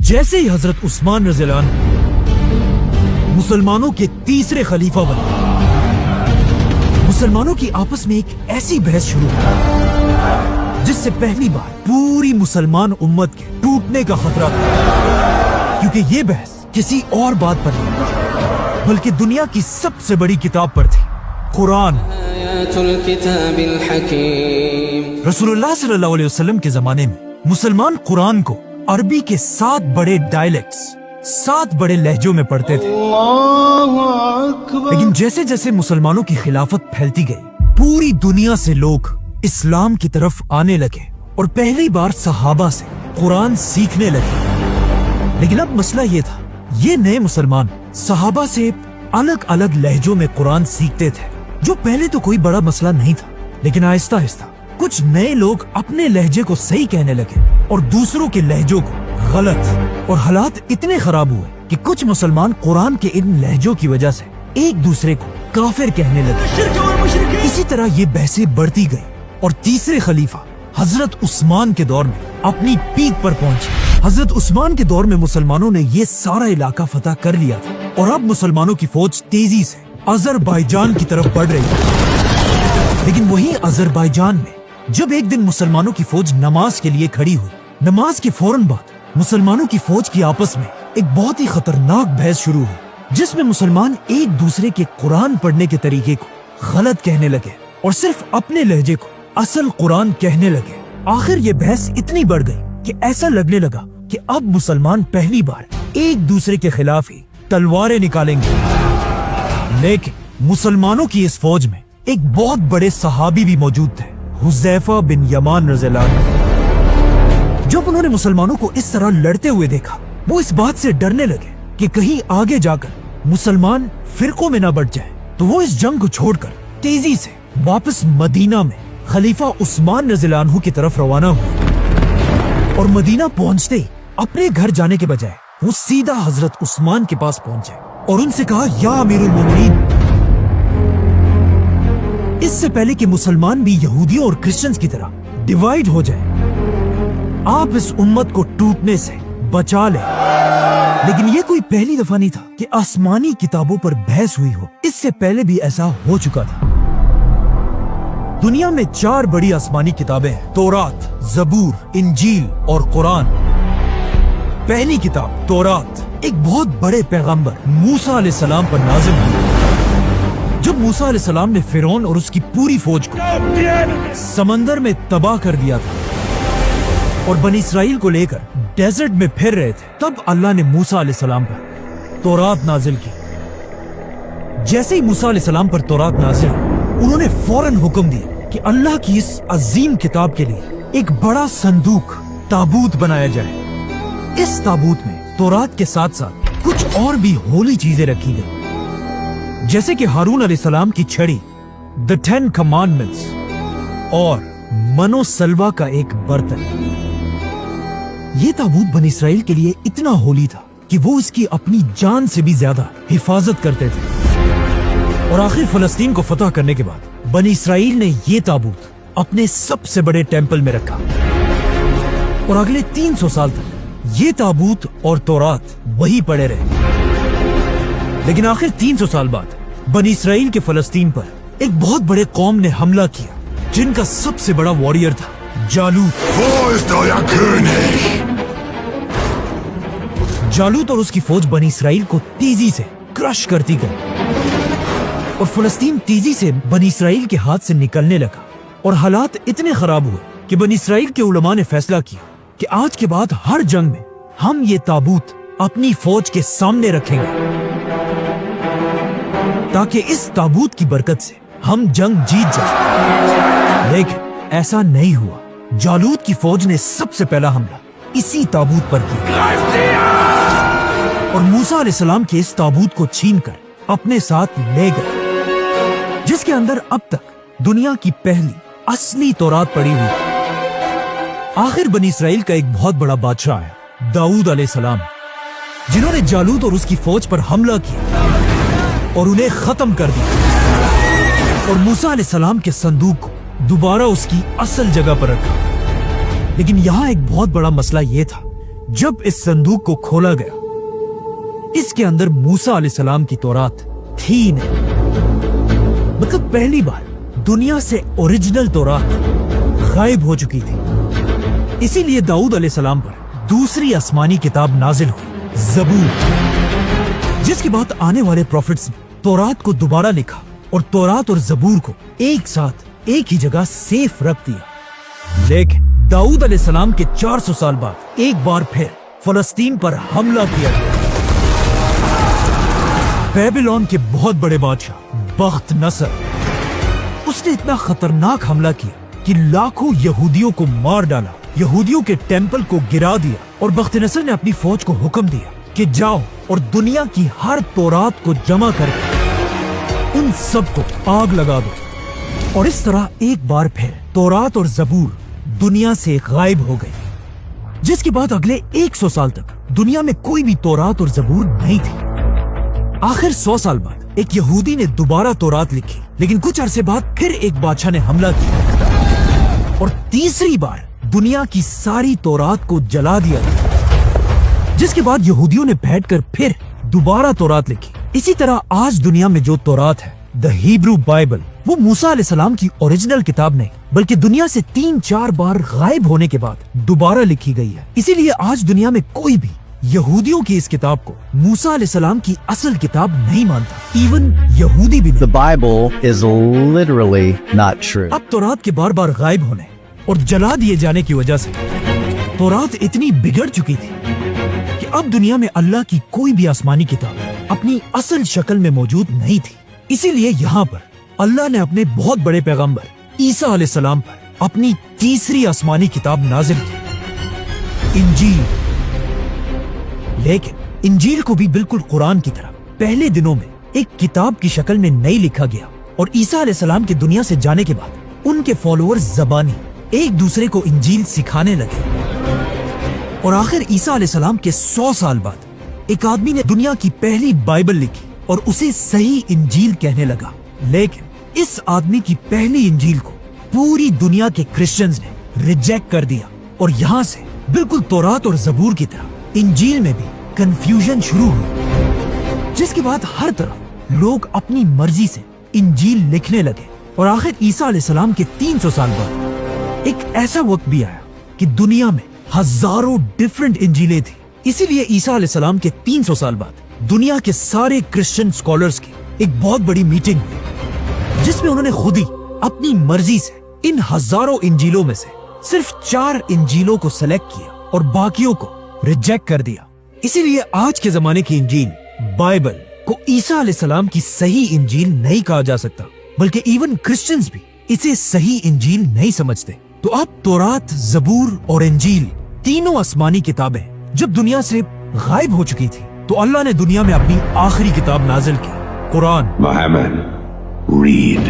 जैसे ही हजरत उस्मान रज़ी अल्लाह अन्हु मुसलमानों के तीसरे खलीफा बने, मुसलमानों की आपस में एक ऐसी बहस शुरू हुई जिससे पहली बार पूरी मुसलमान उम्मत के टूटने का खतरा था। क्योंकि ये बहस किसी और बात पर नहीं बल्कि दुनिया की सबसे बड़ी किताब पर थी, कुरान। रसूलुल्लाह सल्लल्लाहु अलैहि वसल्लम के जमाने में मुसलमान कुरान को अरबी के 7 बड़े डायलेक्ट्स, 7 बड़े लहजों में पढ़ते थे। लेकिन जैसे जैसे मुसलमानों की खिलाफत फैलती गई, पूरी दुनिया से लोग इस्लाम की तरफ आने लगे और पहली बार सहाबा से कुरान सीखने लगे। लेकिन अब मसला ये था, ये नए मुसलमान सहाबा से अलग अलग लहजों में कुरान सीखते थे, जो पहले तो कोई बड़ा मसला नहीं था। लेकिन आहिस्ता आहिस्ता कुछ नए लोग अपने लहजे को सही कहने लगे और दूसरों के लहजों को गलत, और हालात इतने खराब हुए कि कुछ मुसलमान कुरान के इन लहजों की वजह से एक दूसरे को काफिर कहने लगे। इसी तरह ये बहसें बढ़ती गई और तीसरे खलीफा हजरत उस्मान के दौर में अपनी पीक पर पहुंचे। हजरत उस्मान के दौर में मुसलमानों ने ये सारा इलाका फतह कर लिया था और अब मुसलमानों की फौज तेजी से अजरबैजान की तरफ बढ़ रही थी। लेकिन वहीं अजरबैजान में जब एक दिन मुसलमानों की फौज नमाज के लिए खड़ी हुई, नमाज के फौरन बाद मुसलमानों की फौज की आपस में एक बहुत ही खतरनाक बहस शुरू हुई, जिसमें मुसलमान एक दूसरे के कुरान पढ़ने के तरीके को गलत कहने लगे और सिर्फ अपने लहजे को असल कुरान कहने लगे। आखिर ये बहस इतनी बढ़ गई कि ऐसा लगने लगा कि अब मुसलमान पहली बार एक दूसरे के खिलाफ ही तलवारें निकालेंगे। लेकिन मुसलमानों की इस फौज में एक बहुत बड़े सहाबी भी मौजूद थे, हुज़ैफा बिन यमान रज़ियल्लाहु अन्हु। जब उन्होंने मुसलमानों को इस तरह लड़ते हुए देखा, वो इस बात से डरने लगे कि कहीं आगे जाकर मुसलमान फिरकों में न बढ़ जाए, तो वो इस जंग को छोड़कर तेजी से वापस मदीना में खलीफा उस्मान रज़ियल्लाहु अन्हु की तरफ रवाना हुए। और मदीना पहुंचते ही अपने घर जाने के बजाय वो सीधा हजरत उस्मान के पास पहुंचे और उनसे कहा, या अमीरुल मोमिनीन, इससे पहले कि मुसलमान भी यहूदियों और क्रिश्चियंस की तरह डिवाइड हो जाए, आप इस उम्मत को टूटने से बचा लें। लेकिन ये कोई पहली दफा नहीं था कि आसमानी किताबों पर बहस हुई हो, इससे पहले भी ऐसा हो चुका था। दुनिया में 4 बड़ी आसमानी किताबें हैं, तौरात, जबूर, इंजील और कुरान। पहली किताब तौरात एक बहुत बड़े पैगंबर मूसा अलैहिस्सलाम पर नाज़िल हुई। जब मूसा अलैहिस्सलाम ने फिरौन और उसकी पूरी फौज को समंदर में तबाह कर दिया था और बनी इसराइल को लेकर डेजर्ट में फिर रहे थे, तब अल्लाह ने मूसा अलैहिस्सलाम पर तौरात नाजिल की। जैसे ही मूसा अलैहिस्सलाम पर तौरात नाजिल हुई, उन्होंने फौरन हुक्म दिया कि अल्लाह की इस अजीम किताब के लिए एक बड़ा संदूक, ताबूत बनाया जाए। इस ताबूत में तौरात के साथ साथ कुछ और भी होली चीजें रखी गई, जैसे कि हारून अलैहिस्सलाम की छड़ी, द 10 कमांडमेंट्स और मनो सलवा का एक बर्तन। ये ताबूत बनी इसराइल के लिए इतना होली था कि वो इसकी अपनी जान से भी ज्यादा हिफाजत करते थे। और आखिर फलस्तीन को फतह करने के बाद बनी इसराइल ने ये ताबूत अपने सबसे बड़े टेंपल में रखा और अगले 300 साल तक ये ताबूत और तौरात वही पड़े रहे। लेकिन आखिर 300 साल बाद बनी इसराइल के फलस्तीन पर एक बहुत बड़े कौम ने हमला किया, जिनका सबसे बड़ा वॉरियर था जालूत। जालूत और उसकी फौज बनी इसराइल को तेजी से क्रश करती गई और फलस्तीन तेजी से बनी इसराइल के हाथ से निकलने लगा। और हालात इतने खराब हुए कि बनी इसराइल के उलमा ने फैसला किया कि आज के बाद हर जंग में हम ये ताबूत अपनी फौज के सामने रखेंगे, ताकि इस ताबूत की बरकत से हम जंग जीत जाएं। लेकिन ऐसा नहीं हुआ। जालूत की फौज ने सबसे पहला हमला इसी ताबूत पर किया और मूसा अलैहिस्सलाम के इस ताबूत को छीनकर अपने साथ ले गए, जिसके अंदर अब तक दुनिया की पहली असली तौरात पड़ी हुई थी। आखिर बनी इसराइल का एक बहुत बड़ा बादशाह है, दाऊद अलैहिस्सलाम, जिन्होंने जालूत और उसकी फौज पर हमला किया और उन्हें खत्म कर दिया और मूसा अलैहिस्सलाम के संदूक को दोबारा उसकी असल जगह पर रखा। लेकिन यहाँ एक बहुत बड़ा मसला यह था जब इस संदूक को खोला गया, इसके अंदर मूसा अलैहिस्सलाम की तौरात थी ही नहीं। मतलब पहली बार दुनिया से ओरिजिनल तौरात गायब हो चुकी थी। इसीलिए दाऊद अलैहिस्सलाम पर दूसरी आसमानी किताब नाजिल हुई, ज़बूर, जिसके बाद आने वाले प्रॉफिट्स ने तौरात को दोबारा लिखा और तौरात और ज़बूर को एक साथ एक ही जगह सेफ रख दिया। लेकिन दाऊद अलैहिस्सलाम के 400 साल बाद एक बार फिर फलस्तीन पर हमला किया गया। बेबीलोन के बहुत बड़े बादशाह बख्त नसर, उसने इतना खतरनाक हमला किया कि लाखों यहूदियों को मार डाला, यहूदियों के टेंपल को गिरा दिया और बख्त नसर ने अपनी फौज को हुक्म दिया कि जाओ और दुनिया की हर तौरात को जमा करके उन सबको आग लगा दो। और इस तरह एक बार फिर तौरात और ज़बूर दुनिया से गायब हो गई, जिसके बाद अगले 100 साल तक दुनिया में कोई भी तौरात और ज़बूर नहीं थी। आखिर 100 साल बाद एक यहूदी ने दोबारा तौरात लिखी, लेकिन कुछ अरसे बाद फिर एक बादशाह ने हमला किया और तीसरी बार दुनिया की सारी तौरात को जला दिया गया, जिसके बाद यहूदियों ने बैठकर फिर दोबारा तौरात लिखी। इसी तरह आज दुनिया में जो तौरात है, द हिब्रू बाइबल, वो मूसा अलैहिस्सलाम की ओरिजिनल किताब नहीं बल्कि दुनिया से 3-4 बार गायब होने के बाद दोबारा लिखी गई है। इसीलिए आज दुनिया में कोई भी यहूदियों की इस किताब को मूसा अलैहिस्सलाम की असल किताब नहीं मानता, इवन यहूदी भी नहीं। The Bible is literally not true. अब तौरात के बार बार गायब होने और जला दिए जाने की वजह से तौरात इतनी बिगड़ चुकी थी कि अब दुनिया में अल्लाह की कोई भी आसमानी किताब अपनी असल शक्ल में मौजूद नहीं थी। इसीलिए यहाँ पर अल्लाह ने अपने बहुत बड़े पैगंबर ईसा अलैहिस्सलाम पर अपनी तीसरी आसमानी किताब नाजिल की, इंजील। लेकिन इंजील को भी बिल्कुल कुरान की तरह पहले दिनों में एक किताब की शक्ल में नहीं लिखा गया और ईसा अलैहिस्सलाम के दुनिया से जाने के बाद उनके फॉलोअर्स ज़बानी एक दूसरे को इंजील सिखाने लगे और आखिर ईसा अलैहिस्सलाम के 100 साल बाद एक आदमी ने दुनिया की पहली बाइबल लिखी और उसे सही इंजील कहने लगा। लेकिन इस आदमी की पहली इंजील को पूरी दुनिया के क्रिश्चियंस ने रिजेक्ट कर दिया और यहाँ से बिल्कुल तौरात और ज़बूर की तरह इंजील में भी कंफ्यूजन शुरू हुई, जिसके बाद हर तरफ लोग अपनी मर्जी से इंजील लिखने लगे। और आखिर ईसा अलैहिस्सलाम के 300 साल बाद एक ऐसा वक्त भी आया कि दुनिया में हजारों डिफरेंट इंजीलें थी। इसीलिए ईसा अलैहिस्सलाम के 300 साल बाद दुनिया के सारे क्रिश्चियन स्कॉलर्स की एक बहुत बड़ी मीटिंग हुई, जिसमें उन्होंने खुद ही अपनी मर्जी से इन हजारों इंजीलों में से सिर्फ 4 इंजीलों को सेलेक्ट किया और बाकियों को रिजेक्ट कर दिया। इसीलिए आज के जमाने की इंजील बाइबल को ईसा अलैहिस्सलाम की सही इंजील नहीं कहा जा सकता, बल्कि इवन क्रिश्चियंस भी इसे सही इंजील नहीं समझते। तो अब तौरात, ज़बूर और इंजील तीनों आसमानी किताबें जब दुनिया से गायब हो चुकी थी, तो अल्लाह ने दुनिया में अपनी आखिरी किताब नाजिल की, कुरान। Muhammad, read.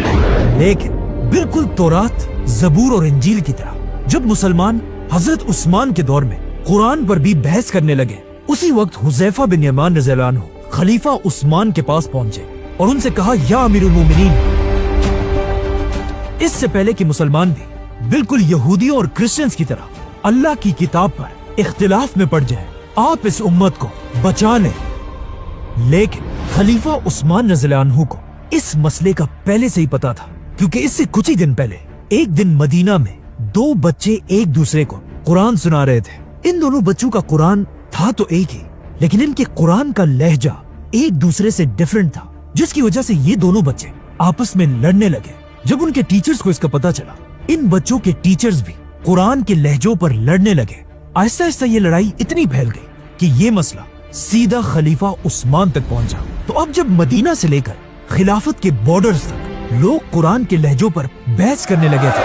लेकिन बिल्कुल तौरात, ज़बूर और इंजील की तरह जब मुसलमान हजरत उस्मान के दौर में कुरान पर भी बहस करने लगे, उसी वक्त हुज़ैफा बिन यमान रज़ियल्लाहु अन्हु खलीफा उस्मान के पास पहुंचे और उनसे कहा, या अमीरुल मोमिनीन, इससे पहले कि मुसलमान भी बिल्कुल यहूदियों और क्रिश्चियंस की तरह अल्लाह की किताब पर इख्तिलाफ में पड़ जाए, आप इस उम्मत को बचा लें। लेकिन खलीफा उस्मान रज़ियल्लाहु अन्हु को इस मसले का पहले से ही पता था, क्योंकि इससे कुछ ही दिन पहले एक दिन मदीना में 2 बच्चे एक दूसरे को कुरान सुना रहे थे। इन दोनों बच्चों का कुरान था तो एक ही, लेकिन इनके कुरान का लहजा एक दूसरे से डिफरेंट था, जिसकी वजह से ये दोनों बच्चे आपस में लड़ने लगे। जब उनके टीचर्स को इसका पता चला, इन बच्चों के टीचर्स भी कुरान के लहजों पर लड़ने लगे। आहिस्ता आहिस्ता ये लड़ाई इतनी फैल गई कि ये मसला सीधा खलीफा उस्मान तक पहुंचा। तो अब जब मदीना से लेकर खिलाफत के बॉर्डर्स तक लोग कुरान के लहजों पर बहस करने लगे थे,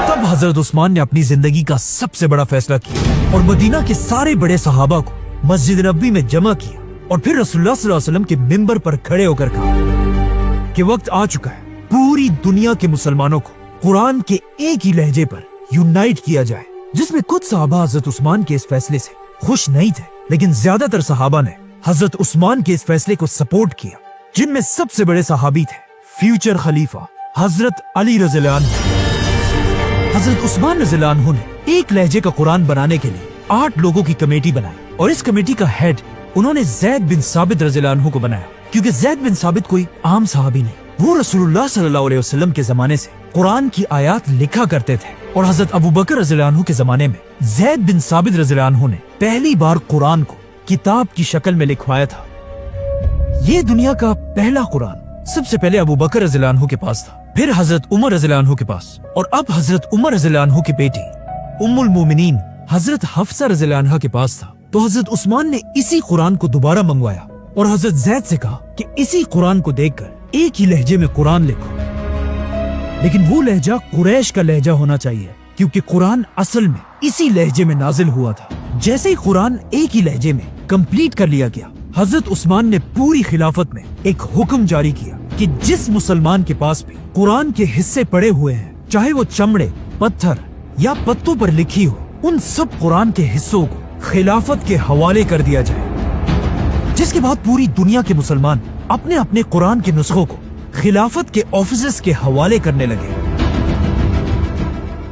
तब हजरत उस्मान ने अपनी जिंदगी का सबसे बड़ा फैसला किया और मदीना के सारे बड़े सहाबा को मस्जिद नबवी में जमा किया और फिर रसूलुल्लाह सल्लल्लाहु अलैहि वसल्लम के मिंबर पर खड़े होकर कहा कि वक्त आ चुका है, पूरी दुनिया के मुसलमानों को कुरान के एक ही लहजे पर यूनाइट किया जाए। जिसमें कुछ सहाबा हजरत उस्मान के इस फैसले से खुश नहीं थे, लेकिन ज्यादातर सहाबा ने हजरत उस्मान के इस फैसले को सपोर्ट किया, जिनमें सबसे बड़े सहाबी थे फ्यूचर खलीफा हजरत अली रज़ियल्लाहु अन्हु। हजरत उस्मान रज़ियल्लाहु अन्हु ने एक लहजे का कुरान बनाने के लिए 8 लोगों की कमेटी बनाई और इस कमेटी का हेड उन्होंने ज़ैद बिन साबित रज़ियल्लाहु अन्हु को बनाया, क्योंकि ज़ैद बिन साबित कोई आम सहाबी नहीं, वो रसूलुल्लाह सल्लल्लाहु अलैहि वसल्लम के जमाने से कुरान की आयत लिखा करते थे। और हजरत अबू बकर रज़ियल्लाहु अन्हु के जमाने में ज़ैद बिन साबित रज़ियल्लाहु अन्हु ने पहली बार कुरान को किताब की शक्ल में लिखवाया था। ये दुनिया का पहला कुरान सबसे पहले अबू बकर रज़ियल्लाहु अन्हु के पास था, फिर हजरत उमर रज़ियल्लाहु अन्हु के पास, और अब हजरत उमर रज़ियल्लाहु अन्हु की बेटी उम्मुल मोमिनीन हजरत हफ्सा रज़ियल्लाहु अन्हा के पास था। तो हजरत उस्मान ने इसी कुरान को दोबारा मंगवाया और हजरत ज़ैद से कहा कि इसी कुरान को देखकर एक ही लहजे में कुरान लिखो, लेकिन वो लहजा कुरैश का लहजा होना चाहिए, क्योंकि कुरान असल में इसी लहजे में नाजिल हुआ था। जैसे ही कुरान एक ही लहजे में कंप्लीट कर लिया गया, हजरत उस्मान ने पूरी खिलाफत में एक हुक्म जारी किया कि जिस मुसलमान के पास भी कुरान के हिस्से पड़े हुए हैं, चाहे वो चमड़े, पत्थर या पत्तों पर लिखी हो, उन सब कुरान के हिस्सों को खिलाफत के हवाले कर दिया जाए। जिसके बाद पूरी दुनिया के मुसलमान अपने अपने कुरान के नुस्खों को खिलाफत के ऑफिसर्स के हवाले करने लगे।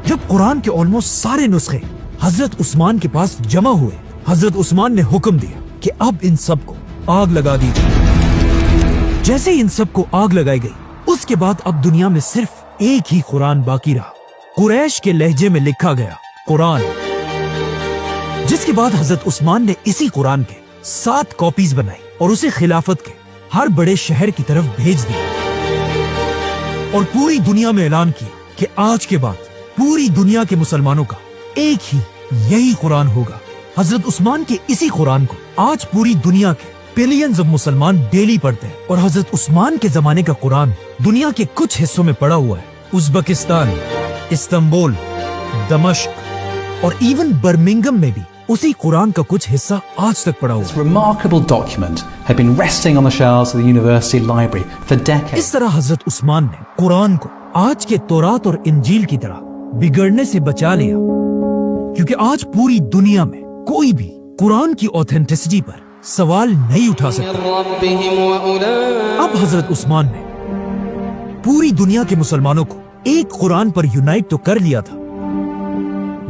जब कुरान के ऑलमोस्ट सारे नुस्खे हजरत उस्मान के पास जमा हुए, हजरत उस्मान ने हुक्म दिया कि अब इन सब को आग लगा दी जाए। जैसे ही इन सब को आग लगाई गई, उसके बाद अब दुनिया में सिर्फ एक ही कुरान बाकी रहा, कुरैश के लहजे में लिखा गया कुरान। जिसके बाद हजरत उस्मान ने इसी कुरान के 7 कॉपीज बनाई और उसे खिलाफत के हर बड़े शहर की तरफ भेज दिया और पूरी दुनिया में ऐलान किया कि आज के बाद पूरी दुनिया के मुसलमानों का एक ही यही कुरान होगा। हजरत उस्मान के इसी कुरान को आज पूरी दुनिया के बिलियंस ऑफ मुसलमान डेली पढ़ते हैं और हजरत उस्मान के जमाने का कुरान दुनिया के कुछ हिस्सों में पड़ा हुआ है। उज़्बेकिस्तान, इस्तांबुल, दमिश्क और इवन बर्मिंघम में भी उसी कुरान का कुछ हिस्सा आज तक पड़ा हुआ है। This remarkable document had been resting on the shelves of the university library for decades. इस तरह हजरत उस्मान ने कुरान को आज के तौरात और इंजील की तरह बिगड़ने से बचा लिया, क्योंकि आज पूरी दुनिया में कोई भी कुरान की ऑथेंटिसिटी पर सवाल नहीं उठा सकता। अब हजरत उस्मान ने पूरी दुनिया के मुसलमानों को एक कुरान पर यूनाइट तो कर लिया था,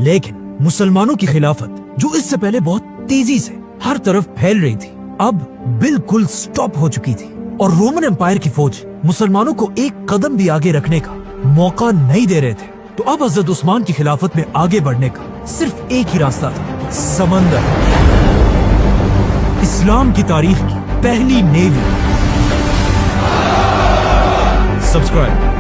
लेकिन मुसलमानों की खिलाफत जो इससे पहले बहुत तेजी से हर तरफ फैल रही थी, अब बिल्कुल स्टॉप हो चुकी थी और रोमन एम्पायर की फौज मुसलमानों को एक कदम भी आगे रखने का मौका नहीं दे रहे थे। तो अब हजरत उस्मान की खिलाफत में आगे बढ़ने का सिर्फ एक ही रास्ता था, समंदर। इस्लाम की तारीख की पहली नेवी। सब्सक्राइब।